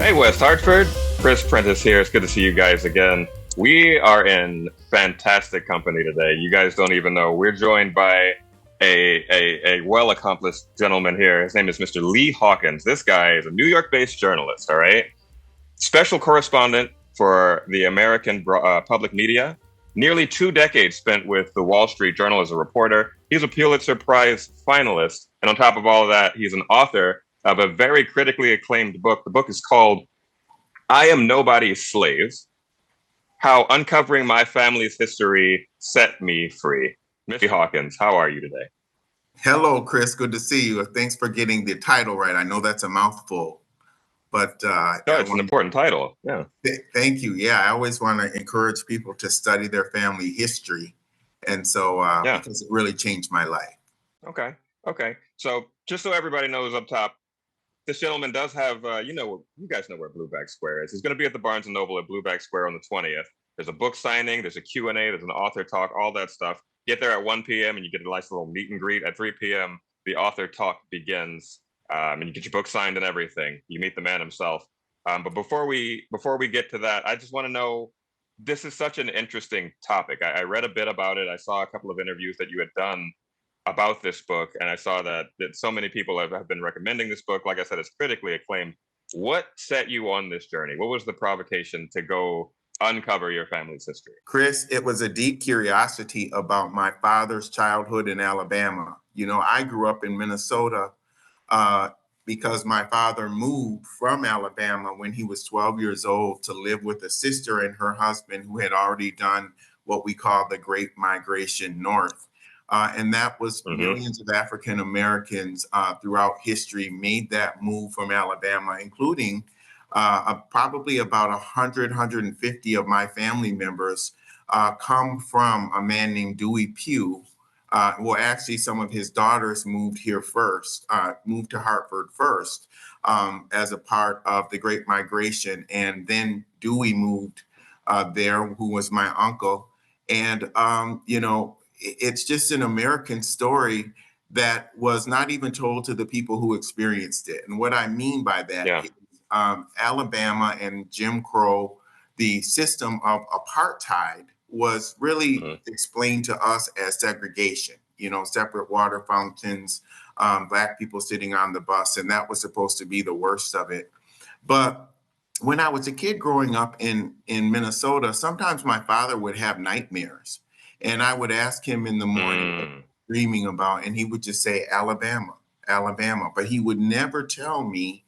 Hey, West Hartford. Chris Printis here. It's good to see you guys again. We are in fantastic company today. You guys don't even know. We're joined by a well-accomplished gentleman here. His name is Mr. Lee Hawkins. This guy is a New York-based journalist, all right? Special correspondent for the American public media. Nearly 2 decades spent with the Wall Street Journal as a reporter. He's a Pulitzer Prize finalist. And on top of all of that, he's an author of a very critically acclaimed book. The book is called I Am Nobody's Slave: How Uncovering My Family's History Set Me Free. Mr. Hawkins, how are you today? Hello, Chris. Good to see you. Thanks for getting the title right. I know that's a mouthful, but No, it's an important title. Yeah. Thank you. Yeah, I always want to encourage people to study their family history. And so, Yeah. because it really changed my life. Okay. Okay. So just so everybody knows up top, this gentleman does have, you guys know where Blueback Square is. He's going to be at the Barnes & Noble at Blueback Square on the 20th. There's a book signing, there's a Q&A, there's an author talk, all that stuff. Get there at 1 p.m. and you get a nice little meet and greet. At 3 p.m., the author talk begins, and you get your book signed and everything. You meet the man himself. But before we get to that, I just want to know, this is such an interesting topic. I read a bit about it. I saw a couple of interviews that you had done about this book, and I saw that so many people have been recommending this book. Like I said, it's critically acclaimed. What set you on this journey? What was the provocation to go uncover your family's history? Chris, it was a deep curiosity about my father's childhood in Alabama. You know, I grew up in Minnesota because my father moved from Alabama when he was 12 years old to live with a sister and her husband who had already done what we call the Great Migration North. And that was millions of African Americans throughout history made that move from Alabama, including probably about 150 of my family members come from a man named Dewey Pugh. Well, actually, some of his daughters moved here first, moved to Hartford first as a part of the Great Migration. And then Dewey moved there, who was my uncle. And, it's just an American story that was not even told to the people who experienced it. And what I mean by that is Alabama and Jim Crow, the system of apartheid was really explained to us as segregation, separate water fountains, Black people sitting on the bus, and that was supposed to be the worst of it. But when I was a kid growing up in Minnesota, sometimes my father would have nightmares. And I would ask him in the morning, dreaming about, and he would just say, Alabama, Alabama. But he would never tell me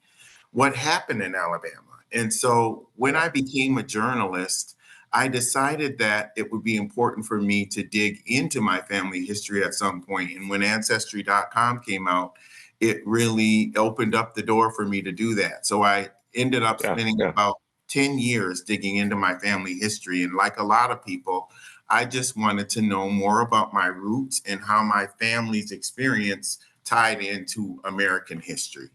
what happened in Alabama. And so when I became a journalist, I decided that it would be important for me to dig into my family history at some point. And when ancestry.com came out, it really opened up the door for me to do that. So I ended up spending about 10 years digging into my family history. And like a lot of people, I just wanted to know more about my roots and how my family's experience tied into American history.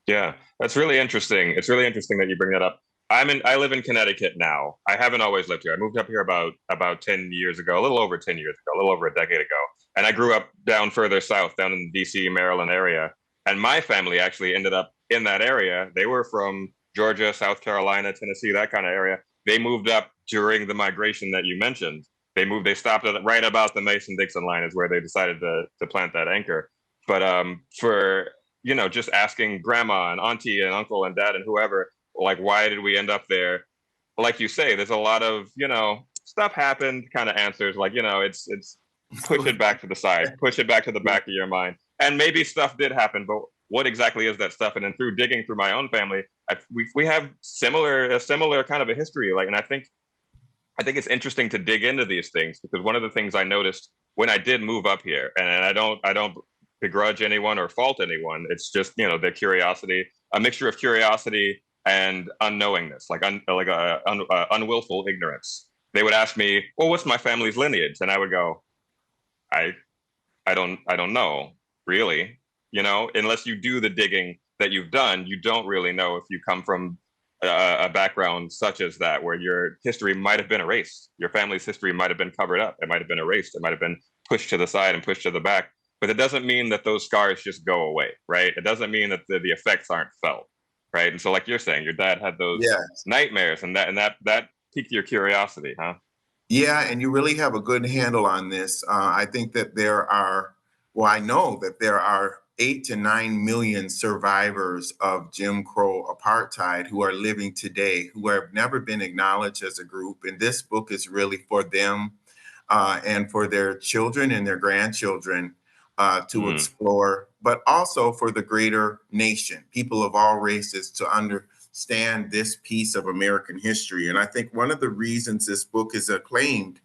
Yeah, that's really interesting. It's really interesting that you bring that up. I live in Connecticut now. I haven't always lived here. I moved up here about 10 years ago, a little over 10 years ago, a little over a decade ago. And I grew up down further south, down in the DC, Maryland area. And my family actually ended up in that area. They were from Georgia, South Carolina, Tennessee, that kind of area. They moved up during the migration that you mentioned. They stopped at right about the Mason-Dixon line is where they decided to plant that anchor. But for, just asking grandma and auntie and uncle and dad and whoever, like, why did we end up there? Like you say, there's a lot of, stuff happened kind of answers. Like, it's push it back to the side, push it back to the back of your mind. And maybe stuff did happen, but what exactly is that stuff? And then through digging through my own family, we have a similar kind of a history. Like, and I think it's interesting to dig into these things, because one of the things I noticed when I did move up here, and I don't begrudge anyone or fault anyone. It's just, their curiosity, a mixture of curiosity and unknowingness, unwillful ignorance. They would ask me, well, what's my family's lineage? And I would go, I don't know, really. Unless you do the digging that you've done, you don't really know if you come from a background such as that, where your history might have been erased. Your family's history might have been covered up. It might have been erased. It might have been pushed to the side and pushed to the back. But it doesn't mean that those scars just go away, right? It doesn't mean that the effects aren't felt, right? And so, like you're saying, your dad had those Yes. nightmares, and that piqued your curiosity, huh? Yeah, and you really have a good handle on this. I think that well, I know that there are 8 to 9 million survivors of Jim Crow apartheid who are living today, who have never been acknowledged as a group. And this book is really for them and for their children and their grandchildren to Mm, explore, but also for the greater nation, people of all races to understand this piece of American history. And I think one of the reasons this book is acclaimed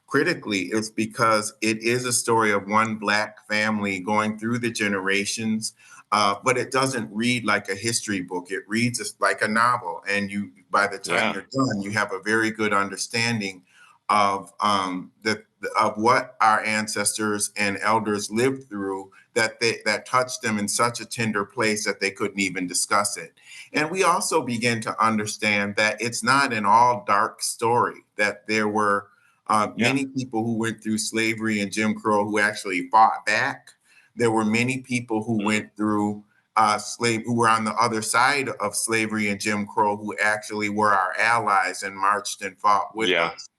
critically is because it is a story of one Black family going through the generations, but it doesn't read like a history book. It reads like a novel, and by the time yeah, you're done, you have a very good understanding of of what our ancestors and elders lived through that touched them in such a tender place that they couldn't even discuss it. And we also begin to understand that it's not an all dark story, that there were yeah, many people who went through slavery and Jim Crow who actually fought back. There were many people who mm, went through who were on the other side of slavery and Jim Crow who actually were our allies and marched and fought with yeah. us.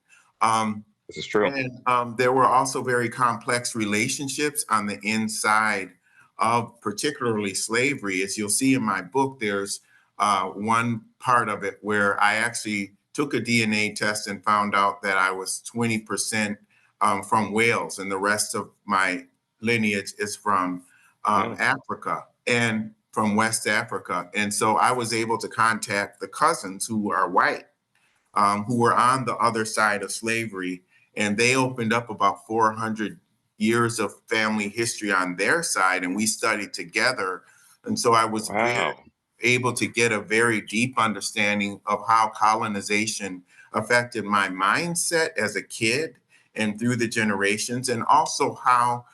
Um, This is true. and there were also very complex relationships on the inside of particularly slavery. As you'll see in my book, there's one part of it where I actually took a DNA test and found out that I was 20% from Wales, and the rest of my lineage is from Yeah, Africa and from West Africa. And so I was able to contact the cousins who are white, who were on the other side of slavery, and they opened up about 400 years of family history on their side, and we studied together. And so I was very wow. able to get a very deep understanding of how colonization affected my mindset as a kid and through the generations, and also how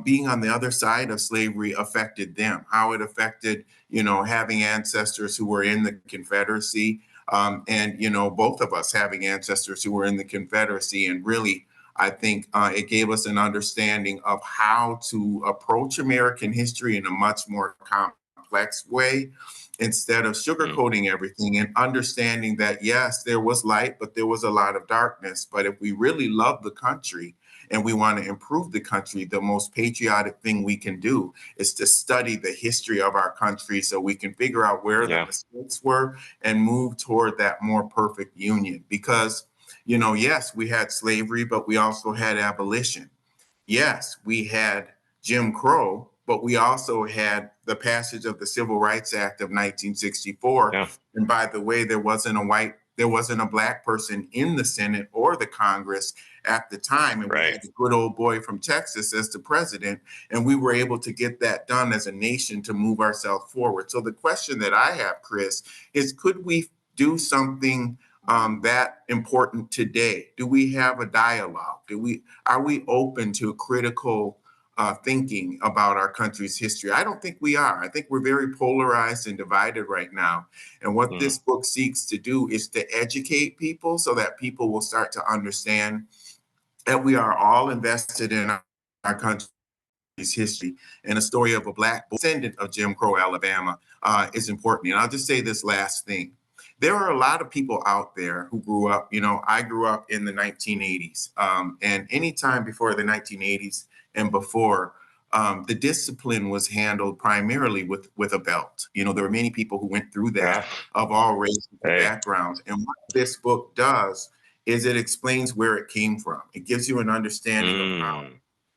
being on the other side of slavery affected them, how it affected, having ancestors who were in the Confederacy, and both of us having ancestors who were in the Confederacy. And really, I think it gave us an understanding of how to approach American history in a much more complex way, instead of Mm, sugarcoating everything, and understanding that yes, there was light, but there was a lot of darkness. But if we really love the country and we want to improve the country, the most patriotic thing we can do is to study the history of our country so we can figure out where the yeah, mistakes were and move toward that more perfect union. Because, yes, we had slavery, but we also had abolition. Yes, we had Jim Crow, but we also had the passage of the Civil Rights Act of 1964. yeah. And by the way, there wasn't a Black person in the Senate or the Congress at the time. And we Right. had a good old boy from Texas as the president. And we were able to get that done as a nation to move ourselves forward. So the question that I have, Chris, is could we do something that important today? Do we have a dialogue? Are we open to critical thinking about our country's history? I don't think we are. I think we're very polarized and divided right now. And what Mm, this book seeks to do is to educate people so that people will start to understand that we are all invested in our country's history, and a story of a Black descendant of Jim Crow, Alabama, is important. And I'll just say this last thing. There are a lot of people out there who grew up, I grew up in the 1980s, and any time before the 1980s and before, the discipline was handled primarily with a belt. There were many people who went through yeah. that of all races and Hey. backgrounds. And what this book does is it explains where it came from. It gives you an understanding of how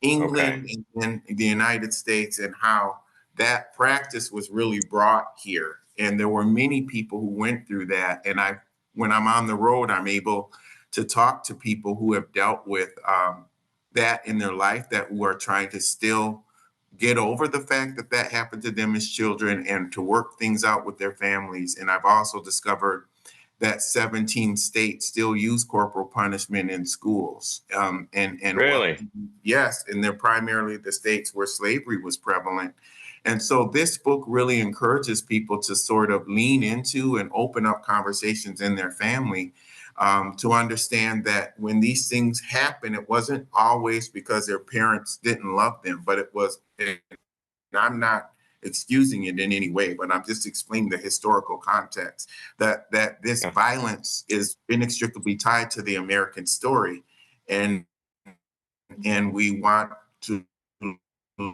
Mm, okay. England and the United States, and how that practice was really brought here. And there were many people who went through that. And when I'm on the road, I'm able to talk to people who have dealt with that in their life, that who are trying to still get over the fact that that happened to them as children and to work things out with their families. And I've also discovered that 17 states still use corporal punishment in schools. Really? Yes, and they're primarily the states where slavery was prevalent. And so this book really encourages people to sort of lean into and open up conversations in their family, to understand that when these things happen, it wasn't always because their parents didn't love them, but it was, and I'm not excusing it in any way, but I'm just explaining the historical context that this Yeah. violence is inextricably tied to the American story, and we want to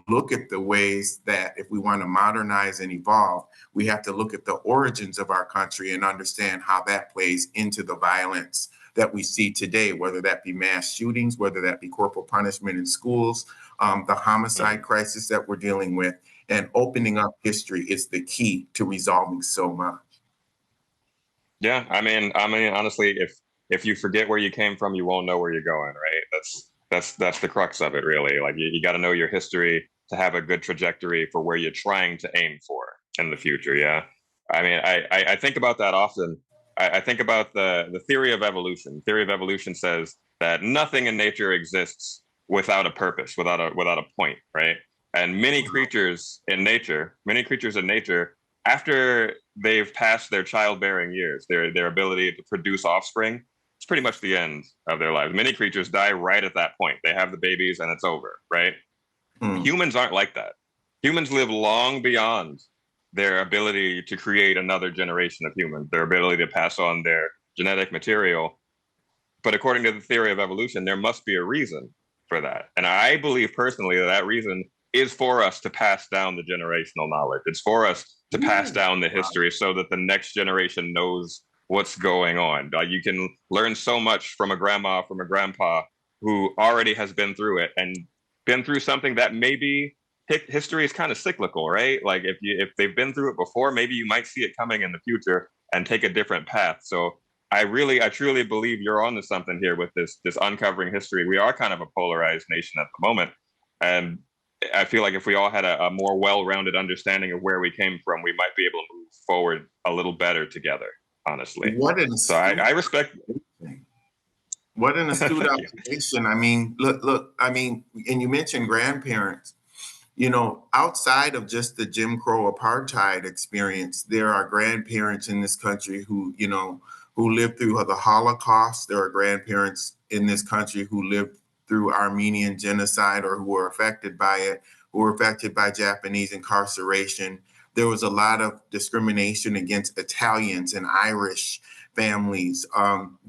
look at the ways that if we want to modernize and evolve, we have to look at the origins of our country and understand how that plays into the violence that we see today, whether that be mass shootings, whether that be corporal punishment in schools, the homicide crisis that we're dealing with. And opening up history is the key to resolving so much. Yeah, I mean, honestly, if you forget where you came from, you won't know where you're going, right? That's the crux of it, really. Like you got to know your history to have a good trajectory for where you're trying to aim for in the future. Yeah, I mean, I think about that often. I think about the theory of evolution. Theory of evolution says that nothing in nature exists without a purpose, without a point, right? And many creatures in nature, after they've passed their childbearing years, their ability to produce offspring, it's pretty much the end of their lives. Many creatures die right at that point. They have the babies and it's over, right? Mm. Humans aren't like that. Humans live long beyond their ability to create another generation of humans, their ability to pass on their genetic material. But according to the theory of evolution, there must be a reason for that. And I believe personally that that reason is for us to pass down the generational knowledge. It's for us to pass Yeah. down the history so that the next generation knows what's going on. You can learn so much from a grandma, from a grandpa who already has been through it and been through something that maybe history is kind of cyclical, right? Like if they've been through it before, maybe you might see it coming in the future and take a different path. So I truly believe you're onto something here with this uncovering history. We are kind of a polarized nation at the moment, and I feel like if we all had a more well-rounded understanding of where we came from, we might be able to move forward a little better together. Honestly, What an so astute, I respect. what an astute Thank you. observation. I mean, look. I mean, and you mentioned grandparents. You know, outside of just the Jim Crow apartheid experience, there are grandparents in this country who, you know, who lived through the Holocaust. There are grandparents in this country who lived through Armenian genocide or who were affected by it, who were affected by Japanese incarceration. There was a lot of discrimination against Italians and Irish families,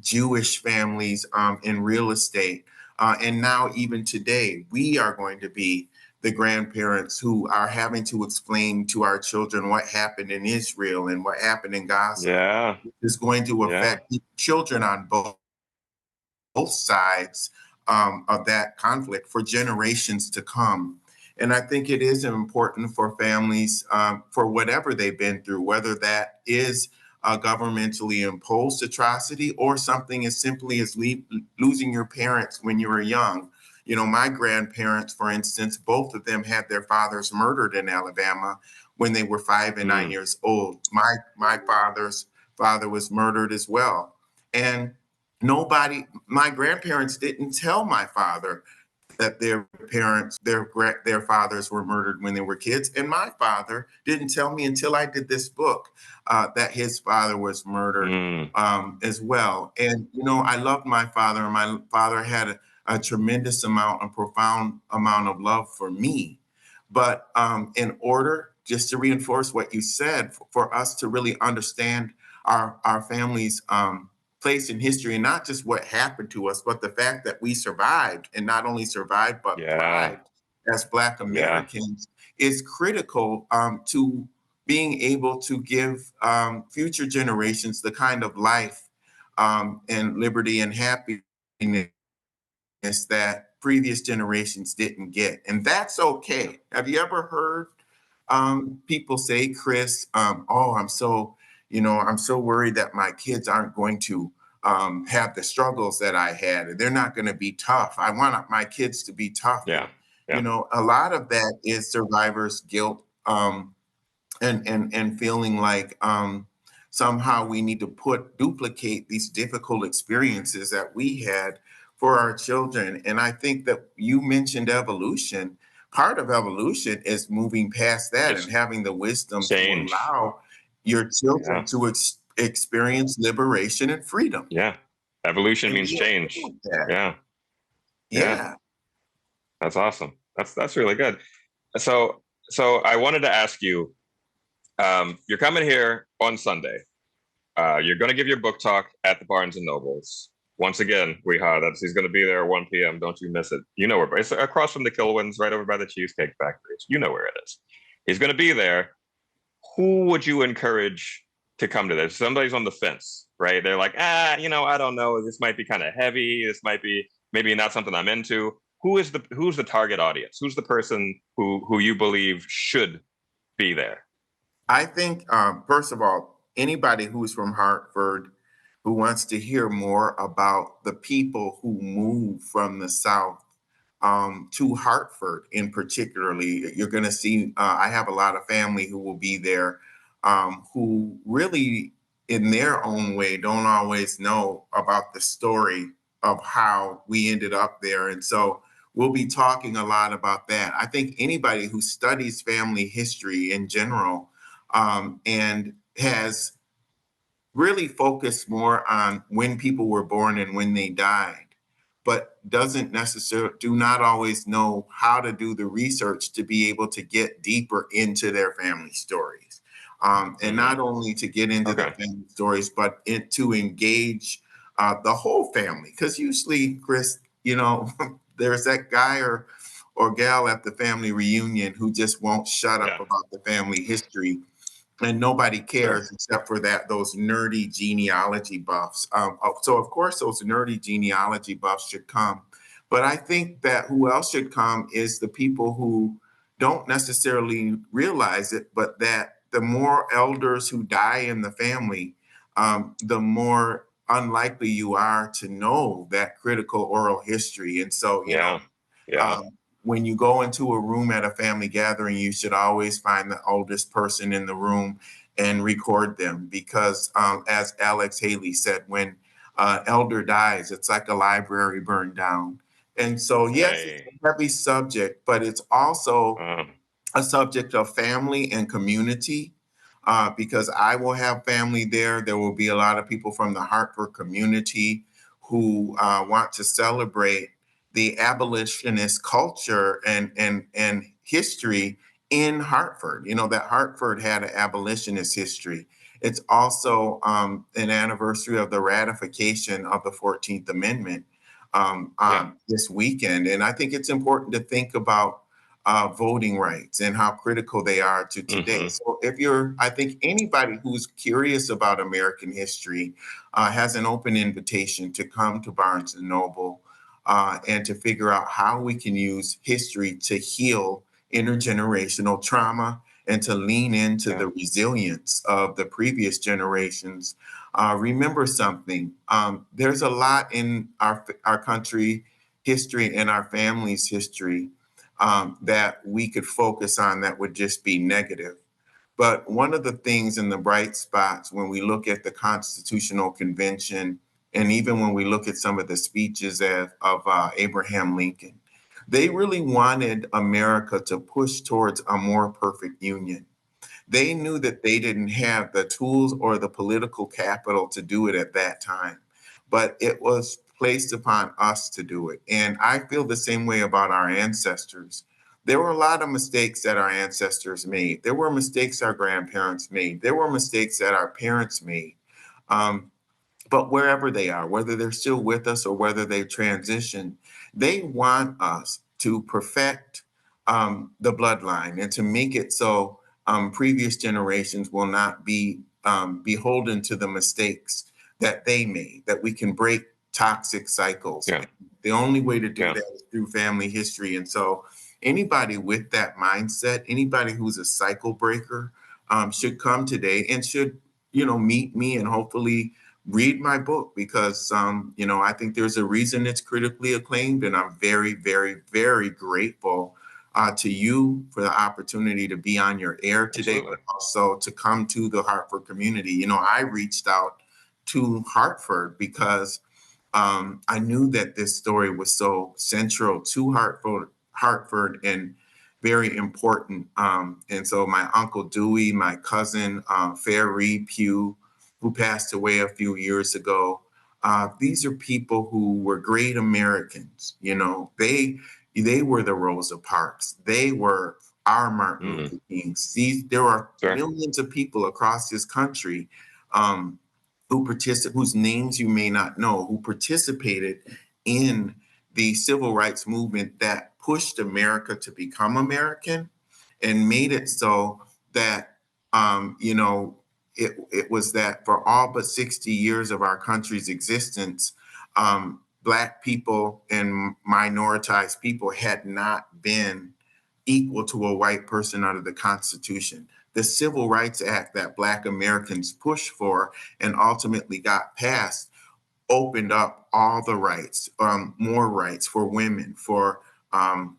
Jewish families in real estate. And now, even today, we are going to be the grandparents who are having to explain to our children what happened in Israel and what happened in Gaza. Yeah, Is going to yeah, affect children on both sides of that conflict for generations to come. And I think it is important for families, for whatever they've been through, whether that is a governmentally imposed atrocity or something as simply as losing your parents when you were young. You know, my grandparents, for instance, both of them had their fathers murdered in Alabama when they were 5 and 9 years old. My father's father was murdered as well. And nobody, my grandparents didn't tell my father that their parents, their fathers were murdered when they were kids, and my father didn't tell me until I did this book that his father was murdered mm, as well. And you know, I loved my father, and my father had a tremendous amount, a profound amount of love for me. But in order, just to reinforce what you said, for us to really understand our families' place in history, and not just what happened to us, but the fact that we survived, and not only survived but yeah, thrived as Black yeah, Americans, is critical to being able to give future generations the kind of life and liberty and happiness that previous generations didn't get. And that's okay. Have you ever heard people say, Chris, oh, I'm so worried that my kids aren't going to have the struggles that I had, and they're not going to be tough. I want my kids to be tough. And, yeah, you yeah, know, a lot of that is survivor's guilt, and feeling like somehow we need to duplicate these difficult experiences that we had for our children. And I think that you mentioned evolution. Part of evolution is moving past that and it's having the wisdom to change. allow your children Yeah, to experience liberation and freedom yeah. Evolution and means be okay change. with that. Yeah, yeah. Yeah. That's awesome. That's really good. So So I wanted to ask you, you're coming here on Sunday. You're going to give your book talk at the Barnes and Nobles. Once again, he's going to be there at 1 p.m. Don't you miss it. You know where it's across from the Kilwins, right over by the Cheesecake Factory. You know where it is. He's going to be there. Who would you encourage to come to this? Somebody's on the fence, right? They're like, I don't know. This might be kind of heavy. This might be maybe not something I'm into. Who's the target audience? Who's the person who you believe should be there? I think, first of all, anybody who's from Hartford who wants to hear more about the people who moved from the South to Hartford in particularly, you're going to see, I have a lot of family who will be there who really, in their own way, don't always know about the story of how we ended up there. And so we'll be talking a lot about that. I think anybody who studies family history in general and has really focused more on when people were born and when they died, but do not always know how to do the research to be able to get deeper into their family stories. And not only to get into their family stories, but to engage the whole family. Because usually, Chris, there's that guy or gal at the family reunion who just won't shut up about the family history, and nobody cares except for those nerdy genealogy buffs. So of course those nerdy genealogy buffs should come, but I think that who else should come is the people who don't necessarily realize it, but that the more elders who die in the family, the more unlikely you are to know that critical oral history. And so, when you go into a room at a family gathering, you should always find the oldest person in the room and record them because, as Alex Haley said, when elder dies, it's like a library burned down. And so, yes, it's a heavy subject, but it's also a subject of family and community. Because I will have family there. There will be a lot of people from the Hartford community who want to celebrate the abolitionist culture and history in Hartford. That Hartford had an abolitionist history. It's also an anniversary of the ratification of the 14th Amendment this weekend. And I think it's important to think about voting rights and how critical they are to today. So I think anybody who's curious about American history has an open invitation to come to Barnes and Noble and to figure out how we can use history to heal intergenerational trauma and to lean into the resilience of the previous generations. Remember something, there's a lot in our country history and our family's history that we could focus on that would just be negative. But one of the things in the bright spots when we look at the Constitutional Convention, and even when we look at some of the speeches of Abraham Lincoln, they really wanted America to push towards a more perfect union. They knew that they didn't have the tools or the political capital to do it at that time, but it was placed upon us to do it. And I feel the same way about our ancestors. There were a lot of mistakes that our ancestors made. There were mistakes our grandparents made. There were mistakes that our parents made. But wherever they are, whether they're still with us or whether they've transitioned, they want us to perfect the bloodline and to make it so previous generations will not be beholden to the mistakes that they made, that we can break toxic cycles. The only way to do that is through family history. And so anybody with that mindset, anybody who's a cycle breaker should come today and should, meet me and hopefully read my book because, I think there's a reason it's critically acclaimed. And I'm very, very, very grateful to you for the opportunity to be on your air today, but also to come to the Hartford community. I reached out to Hartford because I knew that this story was so central to Hartford and very important. And so my Uncle Dewey, my cousin Fair Reed Pugh, who passed away a few years ago, these are people who were great Americans. They were the Rosa Parks. They were our Martin Mm, Luther Kings. There are sure. millions of people across this country um, whose names you may not know, who participated in the civil rights movement that pushed America to become American and made it so that it was that for all but 60 years of our country's existence, Black people and minoritized people had not been equal to a white person under the Constitution. The Civil Rights Act that Black Americans pushed for and ultimately got passed opened up all the rights, more rights for women, um,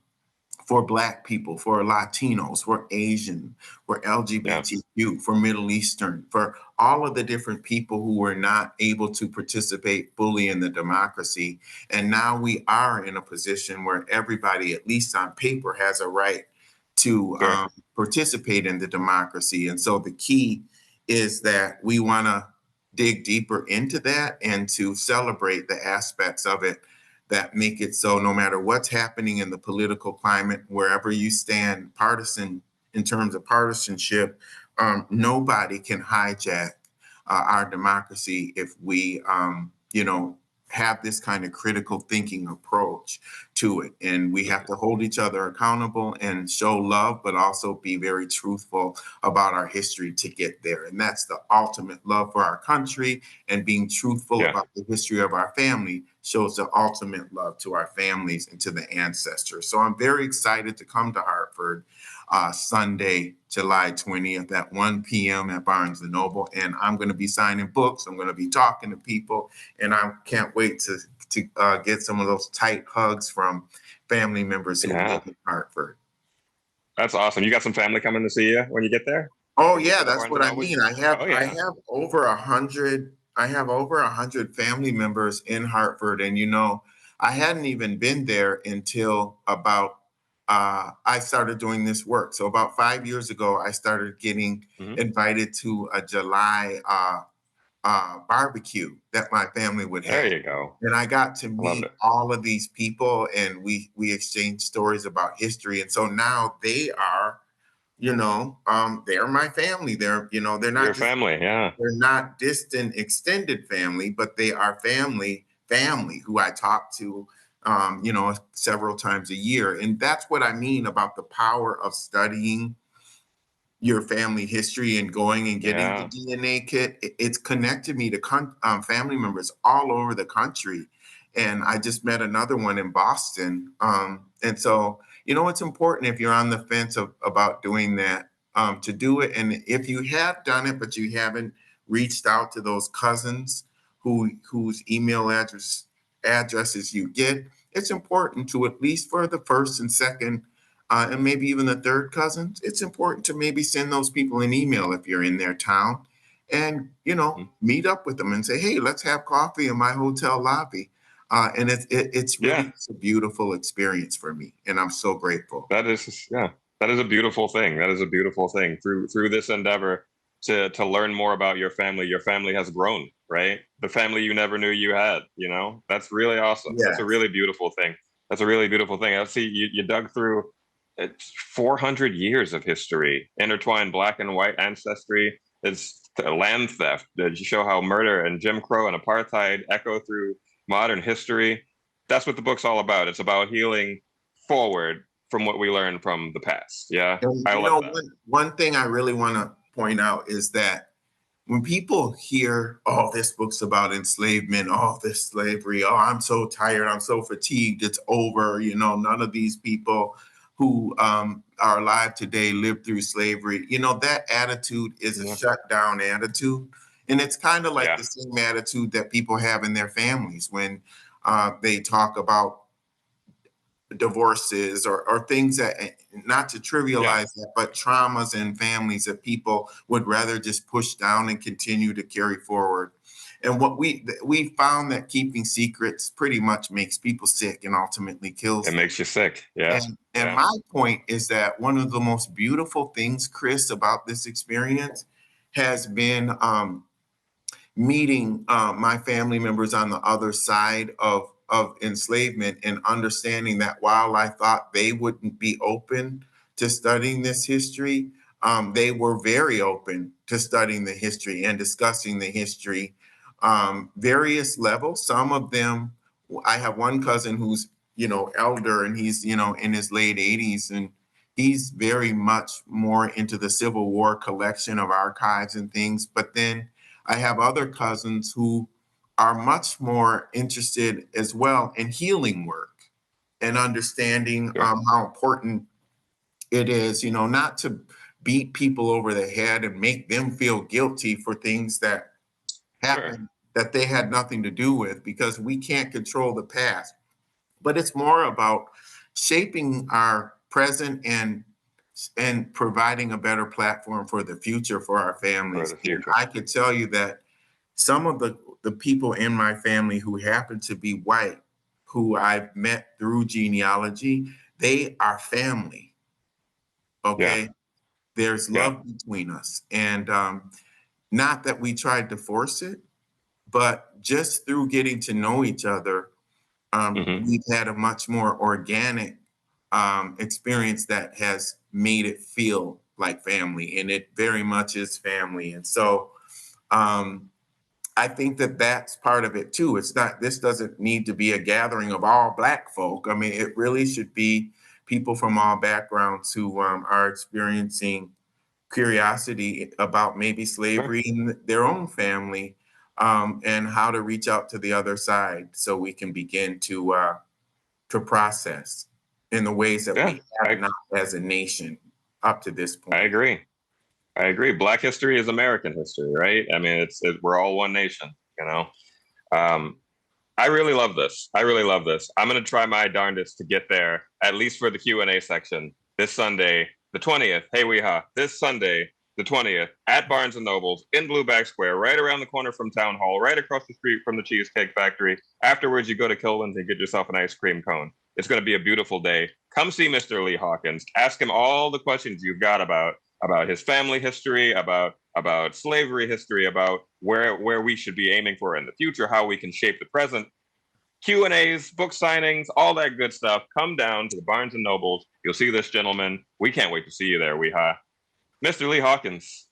for Black people, for Latinos, for Asian, for Yeah. LGBTQ, for Middle Eastern, for all of the different people who were not able to participate fully in the democracy. And now we are in a position where everybody, at least on paper, has a right to Sure. participate in the democracy. And so the key is that we want to dig deeper into that and to celebrate the aspects of it that make it so no matter what's happening in the political climate, wherever you stand partisan in terms of partisanship, nobody can hijack our democracy if we, have this kind of critical thinking approach to it. And we have to hold each other accountable and show love, but also be very truthful about our history to get there. And that's the ultimate love for our country, and being truthful Yeah. about the history of our family shows the ultimate love to our families and to the ancestors. So I'm very excited to come to Hartford Sunday, July 20th at 1 p.m. at Barnes and Noble. And I'm going to be signing books. I'm going to be talking to people. And I can't wait to get some of those tight hugs from family members who Yeah. live in Hartford. That's awesome. You got some family coming to see you when you get there? Oh When you get yeah, to the that's Barnes what and I Noble? mean. Oh yeah. I have over 100 family members in Hartford, and I hadn't even been there until about I started doing this work. So about 5 years ago, I started getting Hmm. invited to a July barbecue that my family would There have. you go. And I got to I love meet it. all of these people, and we exchanged stories about history. And so now they're my family. Your family. Yeah. they're not distant extended family, but they are family who I talk to, several times a year. And that's what I mean about the power of studying your family history and going and getting the Yeah. DNA kit. It's connected me to family members all over the country. And I just met another one in Boston. And so, it's important if you're on the fence about doing that, to do it. And if you have done it, but you haven't reached out to those cousins whose email addresses you get, it's important to, at least for the first and second and maybe even the third cousins, it's important to maybe send those people an email if you're in their town and, Mhm. meet up with them and say, hey, let's have coffee in my hotel lobby. And it's really Yeah. just a beautiful experience for me. And I'm so grateful. That is, yeah, that is a beautiful thing. That is a beautiful thing. Through this endeavor to learn more about your family has grown, right? The family you never knew you had, that's really awesome. That's a Yes. really beautiful thing. That's a really beautiful thing. I see you dug through 400 years of history, intertwined black and white ancestry. It's land theft. Did you show how murder and Jim Crow and apartheid echo through modern history? That's what the book's all about. It's about healing forward from what we learned from the past. Yeah, And I love that. one thing I really want to point out is that when people hear, oh, this book's about enslavement, oh, this slavery, oh, I'm so tired, I'm so fatigued, it's over, none of these people who are alive today lived through slavery. That attitude is a Yeah, shut down attitude. And it's kind of like yeah, the same attitude that people have in their families when they talk about divorces or things that, not to yeah. trivialize that, but traumas in families that people would rather just push down and continue to carry forward. And what we found that keeping secrets pretty much makes people sick and ultimately kills It them. makes you sick. Yeah, And yeah, my point is that one of the most beautiful things, Chris, about this experience has been meeting my family members on the other side of enslavement and understanding that while I thought they wouldn't be open to studying this history, they were very open to studying the history and discussing the history, various levels. Some of them, I have one cousin who's, elder, and he's, in his late 80s, and he's very much more into the Civil War collection of archives and things. But then I have other cousins who are much more interested as well in healing work and understanding Sure. how important it is, not to beat people over the head and make them feel guilty for things that Sure. happened that they had nothing to do with, because we can't control the past. But it's more about shaping our present and providing a better platform for the future for our For families. the And future. I could tell you that some of the people in my family who happen to be white, who I've met through genealogy, they are family. Yeah. Okay. There's Yeah. love between us. And not that we tried to force it, but just through getting to know each other, Hmm. we've had a much more organic experience that has made it feel like family, and it very much is family. And so um, I think that that's part of it too. This doesn't need to be a gathering of all Black folk. I mean, it really should be people from all backgrounds who are experiencing curiosity about maybe Sure. slavery in their own family, and how to reach out to the other side so we can begin to process in the ways that Yeah. we have not as a nation up to this I point. agree. I agree. Black history is American history, right? I mean, we're all one nation, you know. Um, I really love this. I really love this. I'm going to try my darndest to get there, at least for the Q&A section, this Sunday, the 20th. Hey, weha. This Sunday, the 20th, at Barnes & Noble's in Blueback Square, right around the corner from Town Hall, right across the street from the Cheesecake Factory. Afterwards, you go to Kilwin's and get yourself an ice cream cone. It's going to be a beautiful day. Come see Mr. Lee Hawkins. Ask him all the questions you've got about his family history, about slavery history, about where we should be aiming for in the future, how we can shape the present. Q&As, book signings, all that good stuff. Come down to the Barnes & Nobles. You'll see this gentleman. We can't wait to see you there, Weha. Mr. Lee Hawkins,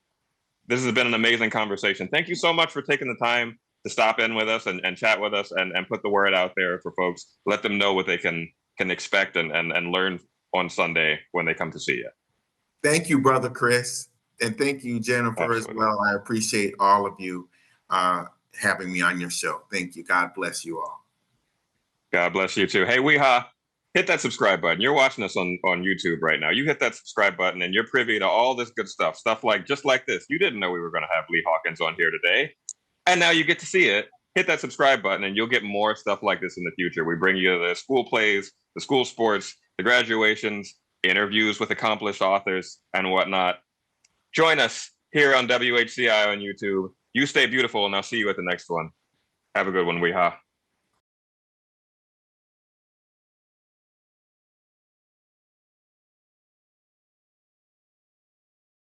this has been an amazing conversation. Thank you so much for taking the time to stop in with us and chat with us and put the word out there for folks. Let them know what they can expect and learn on Sunday when they come to see you. Thank you, Brother Chris. And thank you, Jennifer, as Absolutely. well. I appreciate all of you having me on your show. Thank you. God bless you all. God bless you too. Hey, Weha, hit that subscribe button. You're watching us on YouTube right now. You hit that subscribe button and you're privy to all this good stuff like just like this. You didn't know we were going to have Lee Hawkins on here today, and now you get to see it. Hit that subscribe button and you'll get more stuff like this in the future. We bring you the school plays, the school sports, the graduations, interviews with accomplished authors and whatnot. Join us here on WHCI on YouTube. You stay beautiful, and I'll see you at the next one. Have a good one, Weha.